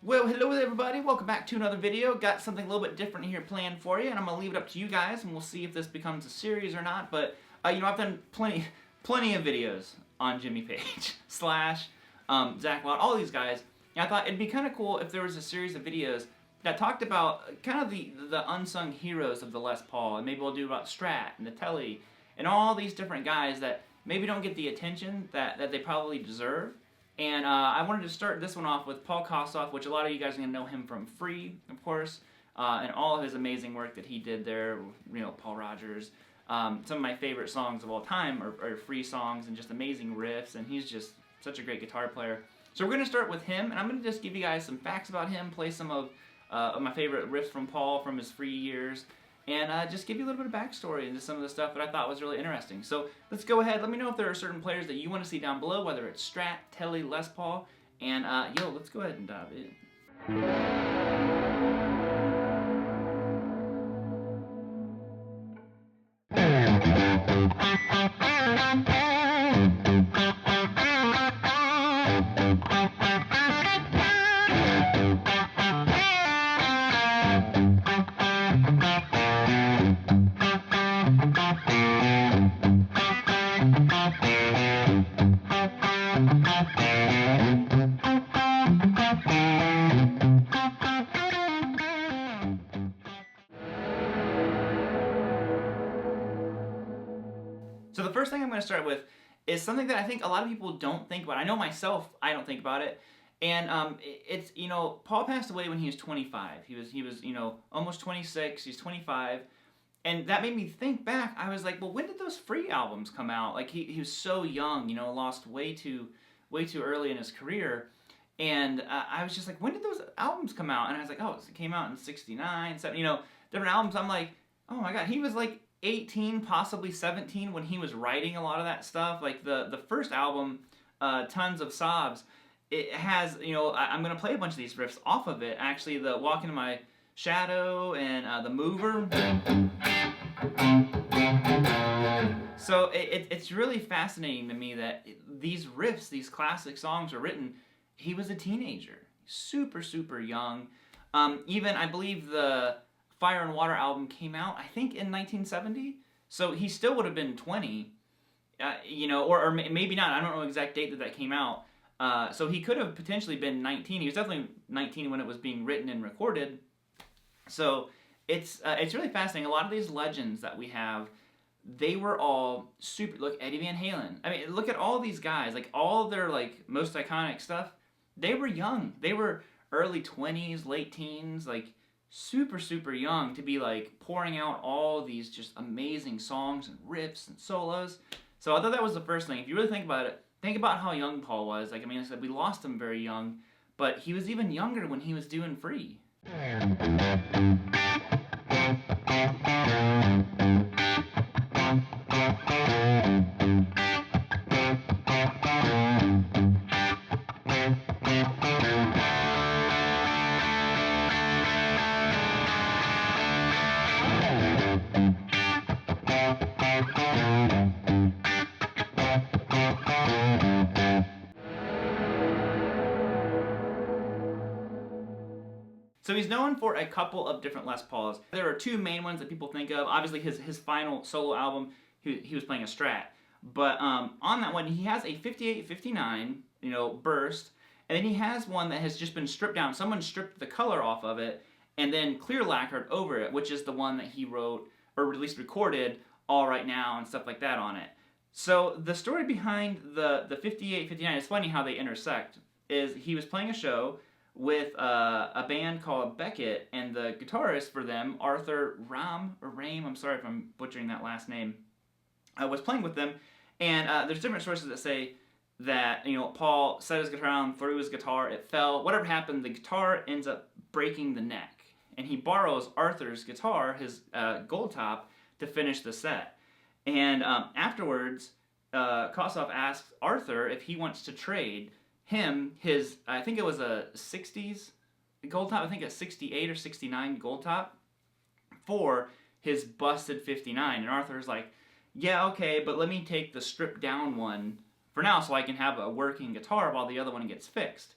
Well, hello there everybody, welcome back to another video. Got something a little bit different here planned for you, and I'm going to leave it up to you guys, and we'll see if this becomes a series or not, but, you know, I've done plenty of videos on Jimmy Page, Slash, Zach Wild, all these guys, and I thought it'd be kind of cool if there was a series of videos that talked about kind of the unsung heroes of the Les Paul, and maybe we'll do about Strat and the Telly, and all these different guys that maybe don't get the attention that they probably deserve. And I wanted to start this one off with Paul Kossoff, which a lot of you guys are going to know him from Free, of course, and all of his amazing work that he did there, you know, Paul Rogers. Some of my favorite songs of all time are Free songs and just amazing riffs, and he's just such a great guitar player. So we're going to start with him, and I'm going to just give you guys some facts about him, play some of my favorite riffs from Paul from his Free years, and just give you a little bit of backstory into some of the stuff that I thought was really interesting. So let's go ahead. Let me know if there are certain players that you want to see down below, whether it's Strat, Telly, Les Paul, and let's go ahead and dive in. So the first thing I'm going to start with is something that I think a lot of people don't think about. I know myself, I don't think about it. And it's, you know, Paul passed away when he was 25. He was, you know, almost 26. He's 25. And that made me think back. I was like, well, when did those Free albums come out? Like, he was so young, you know, lost way too early in his career. And I was just like, when did those albums come out? And I was like, oh, it came out in 69, 70, you know, different albums. I'm like, oh my God, he was like 18, possibly 17 when he was writing a lot of that stuff. Like the first album, Tons of Sobs, it has, you know, I'm going to play a bunch of these riffs off of it. Actually, the Walk Into My Shadow and the Mover. So it's really fascinating to me that these riffs, these classic songs were written, he was a teenager, super, super young. Even, I believe the Fire and Water album came out, I think, in 1970. So he still would have been 20, you know, or maybe not. I don't know the exact date that came out. So he could have potentially been 19. He was definitely 19 when it was being written and recorded. So it's really fascinating. A lot of these legends that we have, they were all super. Look, Eddie Van Halen. I mean, look at all these guys. Like, all of their, like, most iconic stuff, they were young. They were early 20s, late teens, like, super, super young to be, like, pouring out all these just amazing songs and riffs and solos. So I thought that was the first thing. If you really think about it, think about how young Paul was. Like, I mean, I said we lost him very young, but he was even younger when he was doing Free. So he's known for a couple of different Les Pauls. There are two main ones that people think of. Obviously his final solo album, he was playing a Strat. But on that one, he has a 58-59, you know, burst. And then he has one that has just been stripped down. Someone stripped the color off of it and then clear lacquered over it, which is the one that he wrote, or at least recorded, All Right Now and stuff like that on it. So the story behind the 58-59, it's funny how they intersect, is he was playing a show with a band called Beckett, and the guitarist for them, Arthur Ram, or Rame, I'm sorry if I'm butchering that last name, was playing with them. And there's different sources that say that, you know, Paul set his guitar down, threw his guitar, it fell, whatever happened, the guitar ends up breaking the neck. And he borrows Arthur's guitar, his gold top, to finish the set. And afterwards, Kossoff asks Arthur if he wants to trade him his, I think it was a 60s gold top, I think a 68 or 69 gold top, for his busted 59. And Arthur's like, yeah, okay, but let me take the stripped down one for now so I can have a working guitar while the other one gets fixed.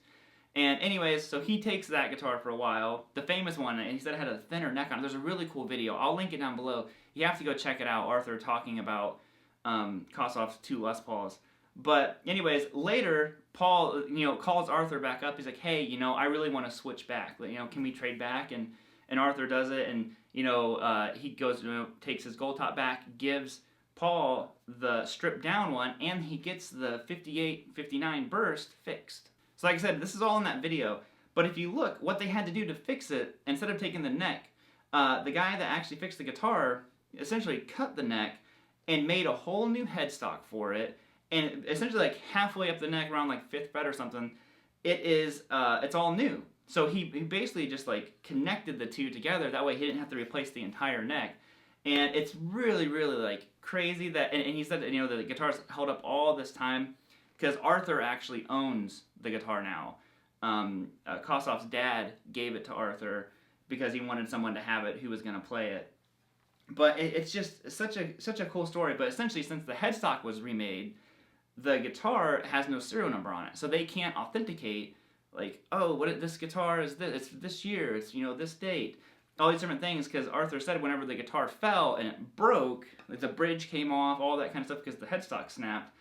And anyways, so he takes that guitar for a while, the famous one, and he said it had a thinner neck on it. There's a really cool video. I'll link it down below. You have to go check it out, Arthur talking about Kossoff's 2 Les Pauls. But anyways, later, Paul, you know, calls Arthur back up. He's like, hey, you know, I really want to switch back. You know, can we trade back? And Arthur does it, and, you know, he goes, you know, takes his gold top back, gives Paul the stripped down one, and he gets the 58, 59 burst fixed. So like I said, this is all in that video. But if you look, what they had to do to fix it, instead of taking the neck, the guy that actually fixed the guitar essentially cut the neck and made a whole new headstock for it. And essentially, like halfway up the neck, around like 5th fret or something, it's all new. So he basically just like connected the two together. That way he didn't have to replace the entire neck. And it's really, really like crazy that, and he said that, you know, the guitar's held up all this time because Arthur actually owns the guitar now. Kossoff's dad gave it to Arthur because he wanted someone to have it who was going to play it. But it's just such a cool story. But essentially, since the headstock was remade, the guitar has no serial number on it, so they can't authenticate, like, oh, this guitar is this, it's this year, it's, you know, this date, all these different things, because Arthur said whenever the guitar fell and it broke, like the bridge came off, all that kind of stuff, because the headstock snapped,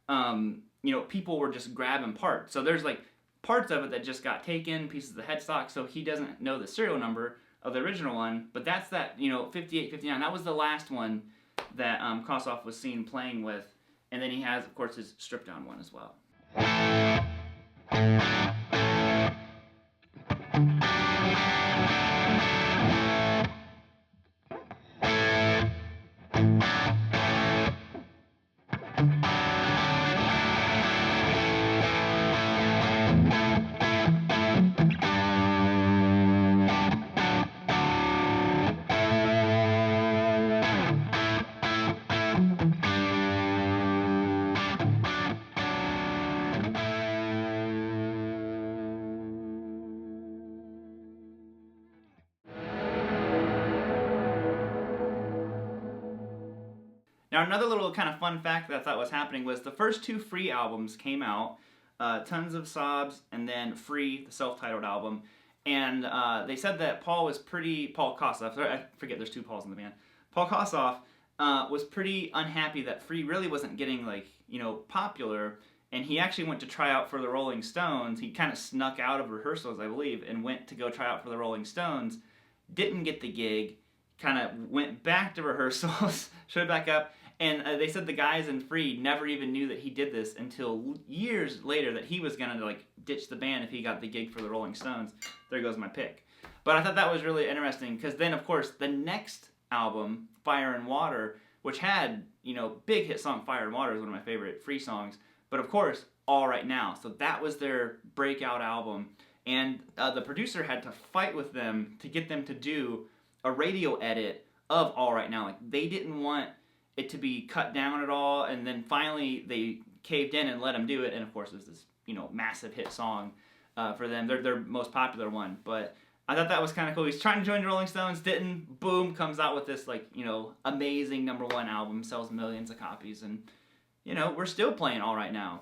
you know, people were just grabbing parts. So there's like parts of it that just got taken, pieces of the headstock, so he doesn't know the serial number of the original one, but that's that, you know, 58, 59, that was the last one that Kossoff was seen playing with. And then he has, of course, his stripped down one as well. Now, another little kind of fun fact that I thought was happening was the first 2 Free albums came out, Tons of Sobs, and then Free, the self-titled album. And they said that Paul Kossoff, I forget there's 2 Pauls in the band, Paul Kossoff was pretty unhappy that Free really wasn't getting, like, you know, popular. And he actually went to try out for the Rolling Stones. He kind of snuck out of rehearsals, I believe, and went to go try out for the Rolling Stones. Didn't get the gig, kind of went back to rehearsals, showed back up. And they said the guys in Free never even knew that he did this until years later, that he was going to like ditch the band if he got the gig for the Rolling Stones. There goes my pick. But I thought that was really interesting because then, of course, the next album, Fire and Water, which had, you know, big hit song Fire and Water is one of my favorite Free songs. But of course, All Right Now. So that was their breakout album. And the producer had to fight with them to get them to do a radio edit of All Right Now. Like, they didn't want it to be cut down at all, and then finally they caved in and let him do it, and of course it was this, you know, massive hit song for them, their most popular one. But I thought that was kind of cool. He's trying to join the Rolling Stones, didn't, boom, comes out with this, like, you know, amazing #1 album, sells millions of copies, and, you know, we're still playing All Right Now.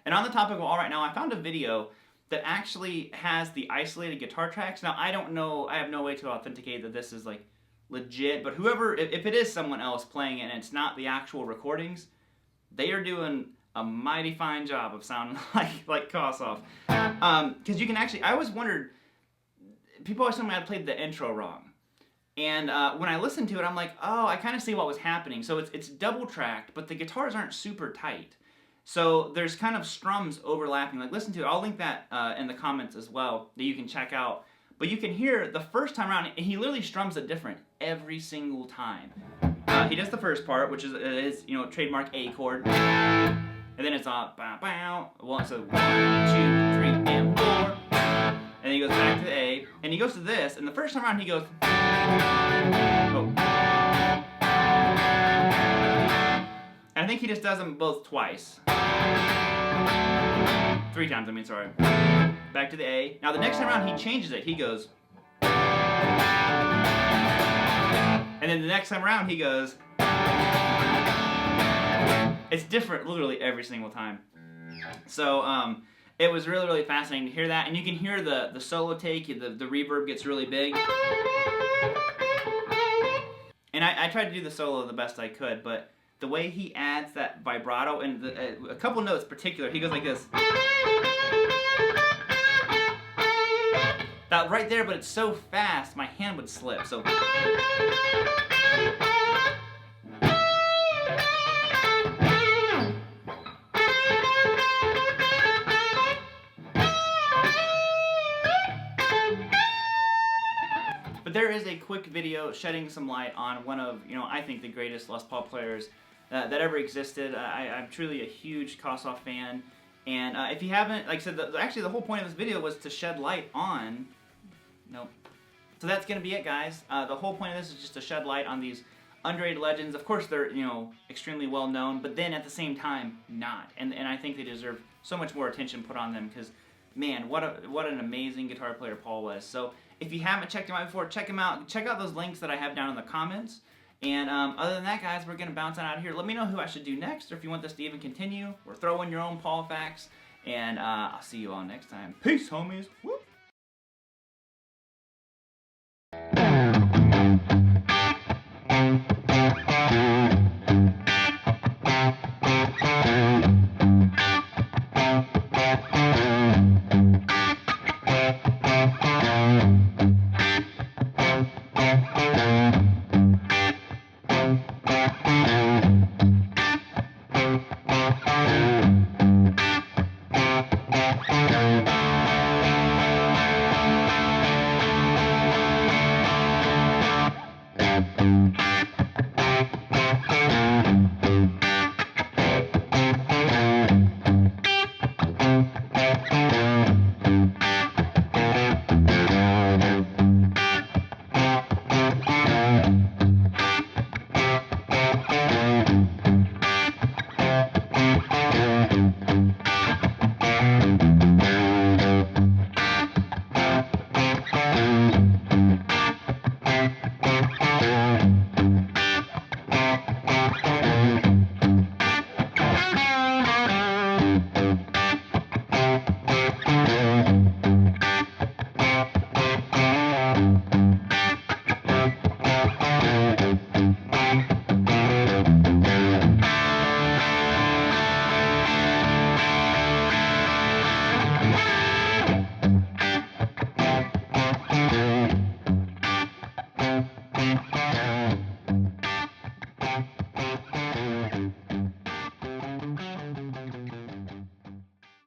And on the topic of All Right Now, I found a video that actually has the isolated guitar tracks. Now, I don't know, I have no way to authenticate that this is like legit. But whoever, if it is someone else playing it and it's not the actual recordings, they are doing a mighty fine job of sounding like Kossoff. Because you can actually, I always wondered, people always tell me I played the intro wrong. And when I listened to it, I'm like, oh, I kind of see what was happening. So it's double tracked, but the guitars aren't super tight. So there's kind of strums overlapping. Like, listen to it. I'll link that in the comments as well that you can check out. But you can hear the first time around, he literally strums it different every single time. He does the first part, which is his, trademark A chord. And then it's bow, bow. Well, so 1, 2, 3, and 4. And then he goes back to the A. And he goes to this. And the first time around, he goes. Oh. And I think he just does them both twice. 3 times, I mean, sorry. Back to the A. Now the next time around he changes it. He goes. And then the next time around he goes. It's different literally every single time. So it was really, really fascinating to hear that. And you can hear the solo take, the reverb gets really big. And I tried to do the solo the best I could, but the way he adds that vibrato, and a couple notes in particular, he goes like this. That right there, but it's so fast, my hand would slip. So. But there is a quick video shedding some light on one of, I think the greatest Les Paul players that ever existed. I'm truly a huge Kossoff fan. And if you haven't, like I said, actually the whole point of this video was to shed light on, nope. So that's going to be it, guys. The whole point of this is just to shed light on these underrated legends. Of course, they're, extremely well known, but then at the same time, not. And I think they deserve so much more attention put on them because, man, what an amazing guitar player Paul was. So if you haven't checked him out before, check him out. Check out those links that I have down in the comments. And other than that, guys, we're going to bounce on out of here. Let me know who I should do next, or if you want this to even continue, or throw in your own Paul facts. And I'll see you all next time. Peace, homies. Woo!